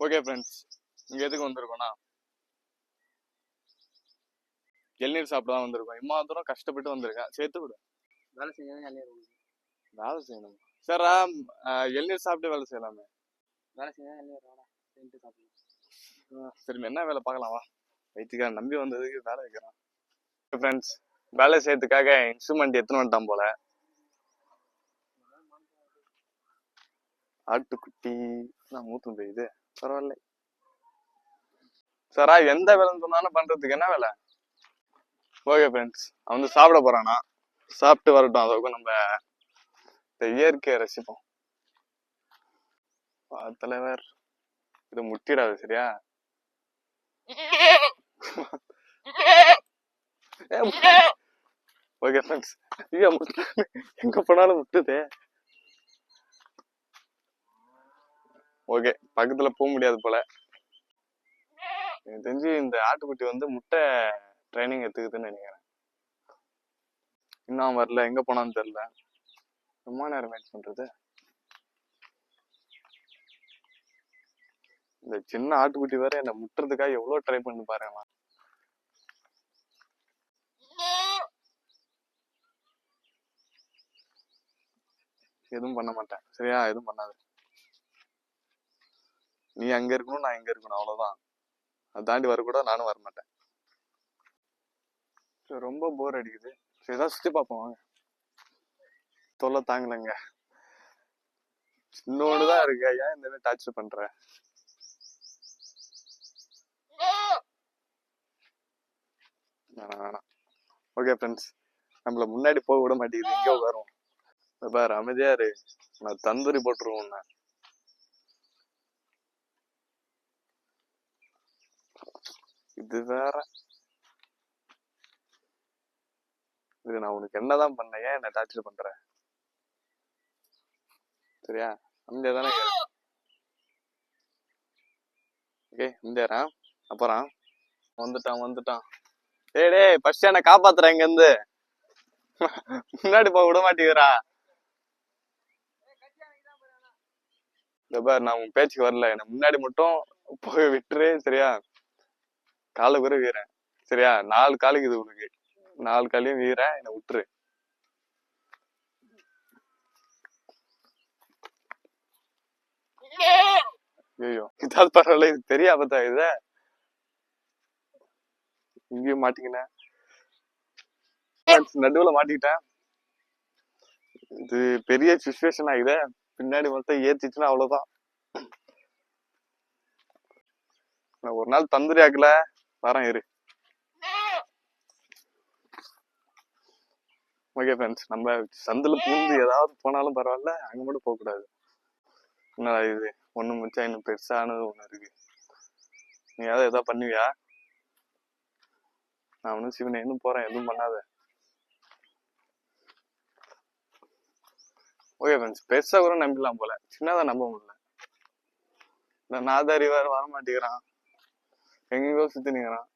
Okay friends, இங்க எதுக்கு வந்திருக்கோம்னா இளநீர் சாப்பிட தான் வந்திருக்கோம். இம்மா தூரம் கஷ்டப்பட்டு வந்திருக்கேன். சேர்த்து விடு. வேலை செஞ்சா வேலை செய்யணும் சாரா. இளநீர் சாப்பிட்டு வேலை செய்யலாமே. வேலை செஞ்சா சாப்பிடலாம். சரி, என்ன வேலை பார்க்கலாம் வா. வயிற்றுக்கார நம்பி வந்ததுக்கு வேலை வைக்கிறான். ஃப்ரெண்ட்ஸ், வேலை செய்யறதுக்காக இன்ஸ்ட்ருமெண்ட் எடுத்துன்னு வந்துட்டான் போல. ஆட்டுக்குட்டி நான் மூத்து போயுது. பரவாயில்ல சாரா, எந்த வேலைன்னு சொன்னாலும் பண்றதுக்கு என்ன வேலை. ஓகே ஃப்ரெண்ட்ஸ், அவன் வந்து சாப்பிட போறானா. சாப்பிட்டு வரட்டும், அதுக்கும் நம்ம இந்த இயற்கையை ரசிப்போம். தலைவர், இது முட்டிடாது சரியா. ஓகே ஃப்ரெண்ட்ஸ், எங்க போனாலும் முட்டுதே. ஓகே, பக்கத்துல போக முடியாது போல. எனக்கு தெரிஞ்சு இந்த ஆட்டுக்குட்டி வந்து முட்டை ட்ரைனிங் எடுத்துக்குதுன்னு நினைக்கிறேன். இன்னும் வரல, எங்க போனான்னு தெரியல. ரொம்ப நேரம் வெயிட் பண்றது. இந்த சின்ன ஆட்டுக்குட்டி வேற என்ன முட்டுறதுக்காக எவ்வளவு ட்ரை பண்ணி பாருங்களா. எதுவும் பண்ண மாட்டேன் சரியா, எதுவும் பண்ணாது. நீ அங்க இருக்கணும், நான் இங்க இருக்கணும், அவ்வளவுதான். அதை தாண்டி வரக்கூட நானும் வரமாட்டேன். ரொம்ப போர் அடிக்குது. சரி, ஏதாவது சுத்தி பார்ப்போம் வாங்க. தொல்லை தாங்கலைங்க. சின்னோடுதான் இருக்கு, ஏன் இந்த மாதிரி டார்ச்சர் பண்ற. வேணாம். ஓகே ஃப்ரெண்ட்ஸ், நம்மள முன்னாடி போக விட மாட்டேங்குது. இங்கே வரும் பாரு, அமைதியா இரு. நான் தந்தூரி போட்டுருவோம். இது வேற. இது நான் உனக்கு என்னதான் பண்ண, ஏன் என்ன டார்ச்சர் பண்ற சரியா. அமைதியா தானே. ஓகே, அமைதியாரா. அப்புறம் வந்துட்டான். டேய் ஃபர்ஸ்ட் என்ன காப்பாத்துறேன் இங்க இருந்து. முன்னாடி போக விட மாட்டேங்கிறா. இந்த பாரு, நான் உன் பேச்சுக்கு வரல. என்ன முன்னாடி மட்டும் போய் விட்டுரு சரியா. காலை கூட வீறேன் சரியா. 4 காலுக்கு இது உனக்கு. 4 காலையும் வீறேன், என்னை விட்டுரு. ஐயோ, இதாவது பரவாயில்ல. இது பெரிய ஆபத்தா இது. இங்கேயும் மாட்டிக்கினேன், நடுவுல மாட்டிக்கிட்டேன். இது பெரிய சிச்சுவேஷன் ஆகுது. பின்னாடி மொத்தம் ஏத்திச்சுன்னா அவ்வளவுதான். ஒரு நாள் தந்தூரி ஆக்கல வரேன் இரு. ஓகே ஃப்ரெண்ட்ஸ், நம்ம சந்தில பூந்து ஏதாவது போனாலும் பரவாயில்ல, அங்க மட்டும் போக கூடாது. என்னடா இது, ஒண்ணு மிச்சம் இன்னும் பெருசானது ஒண்ணு இருக்கு. நீ ஏதாவது பண்ணுவியா. நான் ஒன்னும் சிவனை இன்னும் போறேன், எதுவும் பண்ணாத. ஓகே ஃப்ரெண்ட்ஸ், பெருசா கூட நம்பிடலாம் போல, சின்னதான் நம்ப முடியல. இந்த நாதாரி வேற வர மாட்டேங்கிறான், எங்கெங்கோ சுத்தி நிக்கிறான்.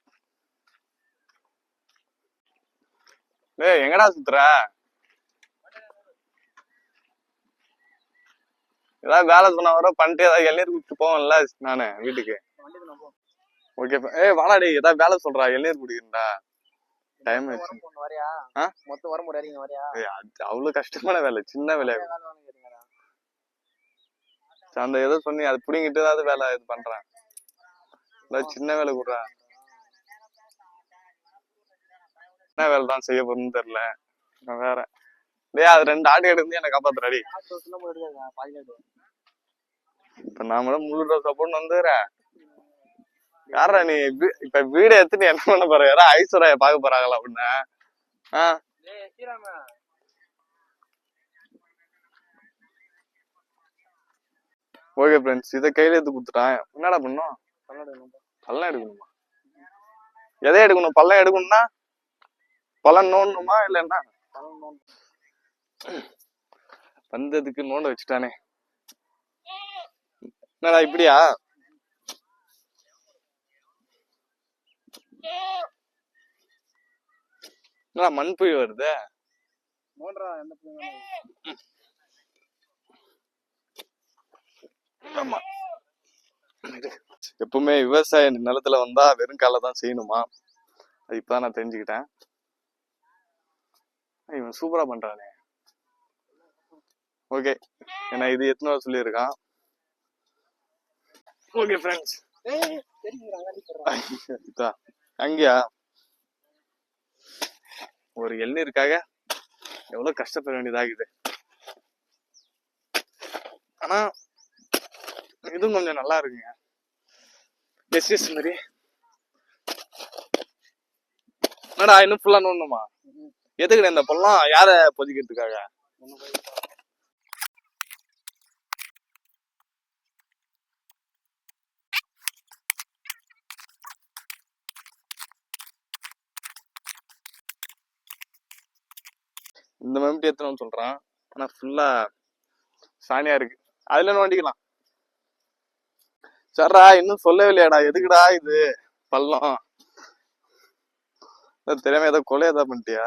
டேய், எங்கடா சுத்துற. ஏதாவது வேலை சொன்ன வர பண்ணிட்டு ஏதாவது இளநீர் குடிச்சு போவேன்ல நானு வீட்டுக்கு. ஓகே, வாடா டேய், ஏதாவது வேலை சொல்றா, இளநீர் குடிக்கிறா. டைம் ஆயிடுச்சு. அவ்வளவு கஷ்டமான வேலை, சின்ன வேலை. அந்த ஏதோ சொன்னி அது புடிங்கிட்டு ஏதாவது வேலை இது பண்றேன். சின்ன வேலை கூட என்ன வேலை தான் செய்ய போறதுன்னு தெரியல. வேற டேய், அது 2 ஆடு எடுத்து என்ன காப்பாத்துறாடி. இப்ப நாம முழு ரோசா போட்டு வந்துடுறேன். யாரா நீ இப்ப வீடு எடுத்துட்டு என்ன பண்ண போற. யாரா ஐஸ்வர்யா பாக்க போறாங்களா அப்படின்னு. ஓகே ஃப்ரெண்ட்ஸ், இதை கையில எடுத்து கொடுத்துட்டான். என்னடா பண்ணும். பள்ளம் எடுக்கணுமா. எதை எடுக்கணும். பள்ளம் எடுக்கணும்னா பள்ளம் நோண்டணுமா இல்ல என்ன. வந்ததுக்கு நோண்ட வச்சுட்டானே. என்னடா இப்படியா. என்னடா மண் புயல் வருது. ஆமா, எப்பவுமே விவசாய நிலத்துல வந்தா வெறும் கால தான் செய்யணுமா, அது இப்பதான் நான் தெரிஞ்சுக்கிட்டேன். இவன் சூப்பரா பண்றானே. ஓகே, ஏன்னா இது எத்தனை வருஷம் சொல்லியிருக்கான். ஓகே ஃப்ரெண்ட்ஸ், அங்கயா ஒரு இளநீருக்காக எவ்வளவு கஷ்டப்பட வேண்டியதாகுது. ஆனா இதுவும் கொஞ்சம் நல்லா இருக்குங்க. எஸ் மாதிரி என்னடா இன்னும் ஃபுல்லா நோண்டணுமா? எதுக்குடா இந்த பள்ளம்? யார பொதிக்கிறதுக்காக? இந்த மெம்பி எத்தனை சொல்றான், ஆனா ஃபுல்லா சாணியா இருக்கு. அதுல நோண்டிக்கலாம். சரிடா, இன்னும் சொல்லவே இல்லையாடா? எதுக்குடா இது பள்ளம்? தெரியாம ஏதோ கொலை ஏதாவது பண்ணிட்டியா?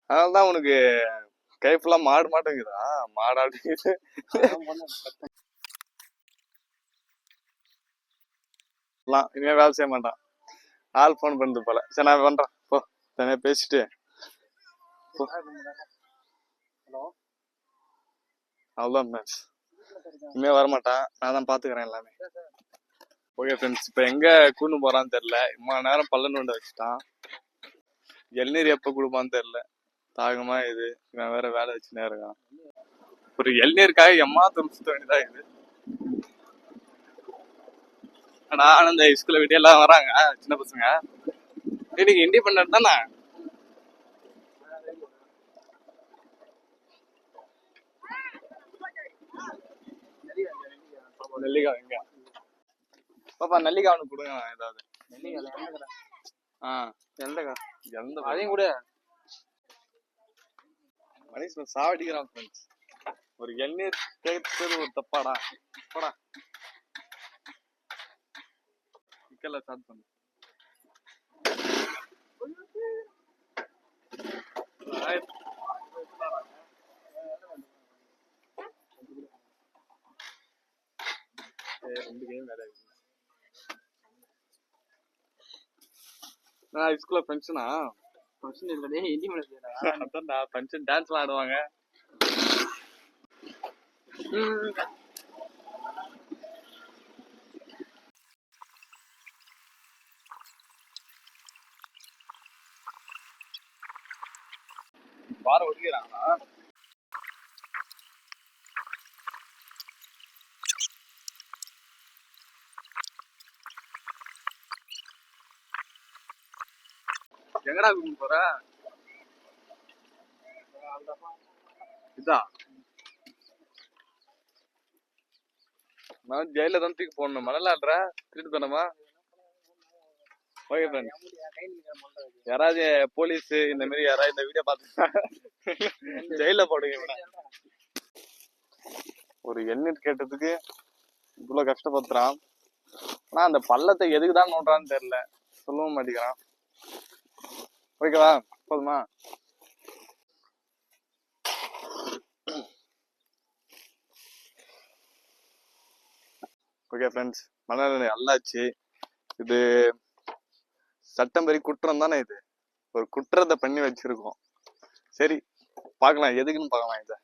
அதனாலதான் உனக்கு கை ஃபுல்லா மாடு மாட்டேங்குதா? மாடாடு இனிமே வேலை செய்ய மாட்டான். ஆள் போன் பண்ணுது போல. சரி நான் பண்றேன் போ, தனியா பேசிட்டு அவ்வளவுதான் ஃப்ரெண்ட்ஸ். இனிமே வரமாட்டான், நான் தான் பாத்துக்கிறேன் எல்லாமே. ஓகே ஃப்ரெண்ட்ஸ், இப்ப எங்க கூண்டு போறான்னு தெரியல. இவ்வளவு நேரம் பல்ல நோண்ட வச்சுட்டான். இளநீர் எப்ப கொடுப்பான்னு தெரியல. தாகமா இது, இவன் வேற வேலை வச்சுனே இருக்கான். ஒரு இளநீருக்காக எம்மா சுத்த வேண்டியதா இது. ஆனா அந்த ஸ்கூல்ல விட்டு எல்லாம் வராங்க சின்ன பசங்க. இன்னைக்கு இண்டிபெண்டன்ட் தானே? நெல்லிக்காய் எங்க பாப்பா? நெல்லிக்காய் ஒண்ணு கொடுங்க ஏதாவது. அதையும் கூட மனுஷன் சாவடிக்கிறான் ஃப்ரெண்ட்ஸ். ஒரு இளநீர் கேட்கறது ஒரு தப்பாடா? போடா, சிக்கல்ல ஸ்டார்ட் பண்ணு. ஸ்கூல்ல ஃபங்க்ஷனா? ஃபங்க்ஷன் இல்லடே, அதான்டா ஃபங்க்ஷன். டான்ஸ்லாம் ஆடுவாங்க. வாரம் ஒதுக்கிறாங்களா? எங்கடா கூப்பிட்டு போற? இதா நான் ஜெயில தான் தூக்கி போடணும். மணலாடுற திருட்டு தானமா? ஓகே ஃப்ரெண்ட்ஸ், யாராவது போலீஸ் இந்த மாதிரி யாராவது இந்த வீடியோ பார்த்து ஜெயில போடுங்க. ஒரு எண்ணெய் கேட்டதுக்கு இவ்வளவு கஷ்டப்படுத்துறான். ஆனா அந்த பள்ளத்தை எதுக்குதான் நோண்டான்னு தெரியல, சொல்லவும் மாட்டேங்கிறான். ஓகேவா, போதுமா? ஓகே ஃப்ரெண்ட்ஸ், மணல் நல்லாச்சு. இது சட்டம்பரி குற்றம் தானே? இது ஒரு குற்றத்தை பண்ணி வச்சிருக்கோம். சரி பாக்கலாம், எதுக்குன்னு பாக்கலாம் இத.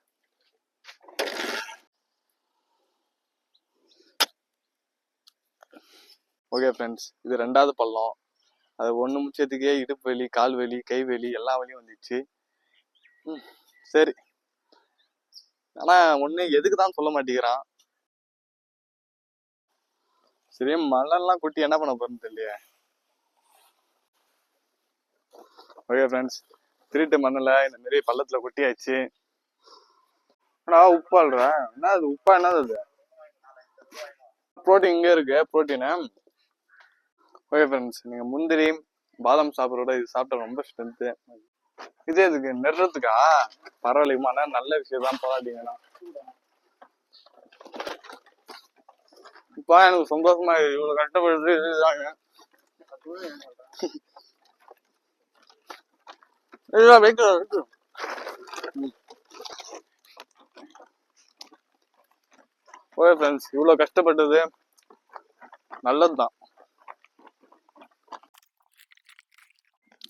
ஓகே ஃப்ரெண்ட்ஸ், இது 2வது பள்ளம். அது ஒண்ணு முச்சத்துக்கே இடுப்பு வலி, கால் வலி, கை வலி, எல்லா வலியும் வந்துச்சு. சரி, ஆனா ஒண்ணு எதுக்குதான் சொல்ல மாட்டேங்கிறான். சரி, மணல்லாம் கொட்டி என்ன பண்ண போறேன்னு தெரியலையே. ஓகே ஃப்ரெண்ட்ஸ், திருட்டு மண்ணில் இந்த மாதிரி பள்ளத்துல கொட்டியாச்சு. ஆனா உப்பாள்ற என்ன அது? உப்பா என்னது அது? புரோட்டீன் இங்க இருக்கு, புரோட்டீனு. ஓகே ஃப்ரெண்ட்ஸ், நீங்க முந்திரி பாதாம் சாப்பிட்றோட இது சாப்பிட்டா ரொம்ப ஸ்ட்ரென்த்து. இதே இதுக்கு நெடுறதுக்கா? பரவாயில்லையுமா? ஆனா நல்ல விஷயம் தான், போராட்டீங்கன்னா இப்ப எனக்கு சந்தோஷமா இவ்வளவு கஷ்டப்படுறது இதுதாங்க. ஓகே ஃப்ரெண்ட்ஸ், இவ்வளோ கஷ்டப்பட்டது நல்லதுதான்.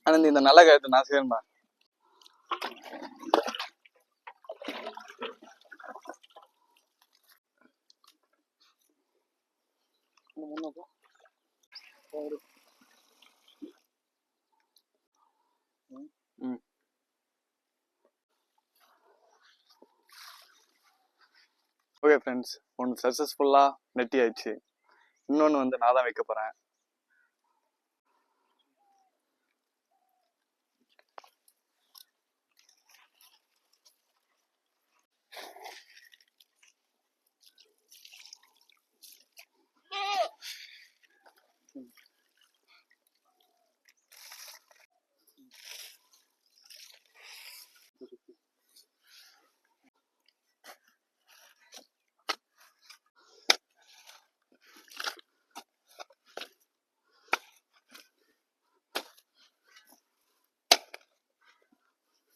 ஆனால் இந்த நல்ல காரியத்தை நான் செய்யணும்பா. ஓகே ஃப்ரெண்ட்ஸ், ஒன்று சக்ஸஸ்ஃபுல்லாக நெட்டி ஆயிடுச்சு. இன்னொன்று வந்து நான் தான் வைக்க போகிறேன்.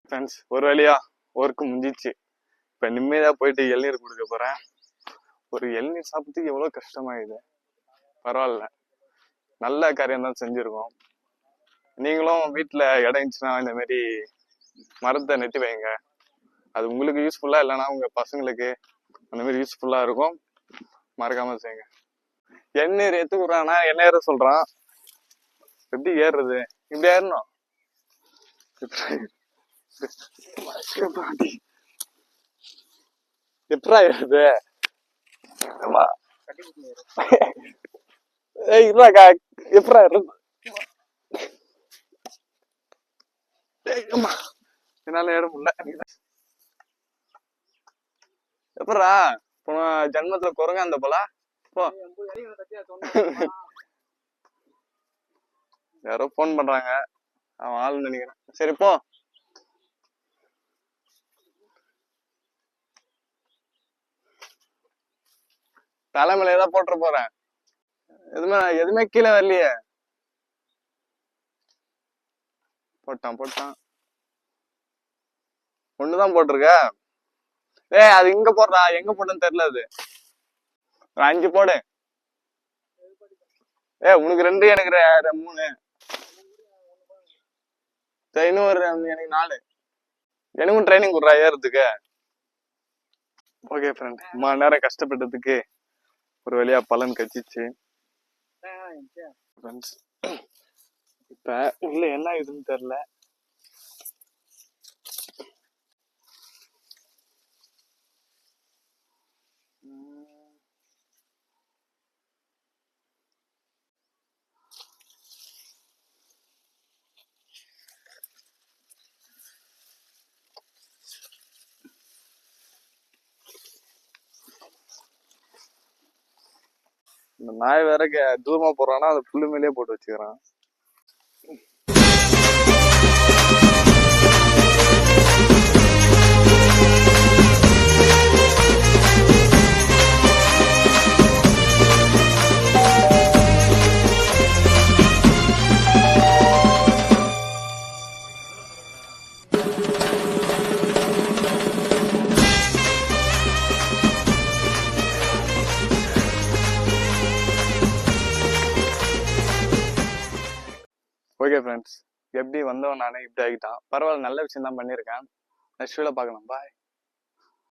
ஃப்ரெண்ட்ஸ், ஒரு வழியா ஒர்க்கு முடிஞ்சிச்சு. இப்போ நிம்மதியாக போயிட்டு இளநீர் கொடுக்க போகிறேன். ஒரு இளநீர் சாப்பிட்டு எவ்வளோ கஷ்டமாயிடுது. பரவாயில்ல, நல்ல காரியம் தான் செஞ்சுருக்கோம். நீங்களும் வீட்டில் இடம் இருந்துச்சுன்னா இந்த மாதிரி மரத்தை நெட்டி வைங்க. அது உங்களுக்கு யூஸ்ஃபுல்லாக, இல்லைன்னா உங்கள் பசங்களுக்கு அந்த மாதிரி யூஸ்ஃபுல்லாக இருக்கும். மறக்காமல் செய்யுங்க. எண்ணீர் ஏற்றுக்குறான்னா என்ன ஏற சொல்கிறான். எப்படி ஏறுறது? இப்படி ஏறணும். எப்படா ஏறுது? எப்படா ஏறுது? என்னால ஏற முடியல. எப்படா போன ஜன்மத்துல குரங்க அந்த போல போ. யாரோ போன் பண்றாங்க, அவன் ஆளுன்னு நினைக்கிறேன். சரி போ. தலைமையில ஏதாவது போட்டு போறேன். எதுவுமே கீழே வரலையே. போட்டான் ஒண்ணுதான் போட்டிருக்க. அது இங்க போடுறா, எங்க போட்டேன்னு தெரியல. அது 5 போடு. உனக்கு 2, எனக்கு 3. சரி, இன்னும் எனக்கு 4. எனக்கும் ட்ரைனிங் கொடுறா ஏறதுக்கு. ஓகே ஃப்ரெண்ட், 3 நேரம் கஷ்டப்பட்டதுக்கு ஒரு வழியா பலன் கட்சிச்சு. இப்ப உள்ள என்ன இதுன்னு தெரியல. இந்த நாய் வேற தூரமா போறான்னா அந்த புல்லு மேலேயே போட்டு வச்சுக்கிறான். ஓகே ஃப்ரெண்ட்ஸ், எப்படி வந்தவன் நானே இப்படி ஆகிட்டான். பரவாயில்ல, நல்ல விஷயம் தான் பண்ணியிருக்கேன். நெக்ஸ்ட் வீடியோல பார்க்கலாம். பாய்.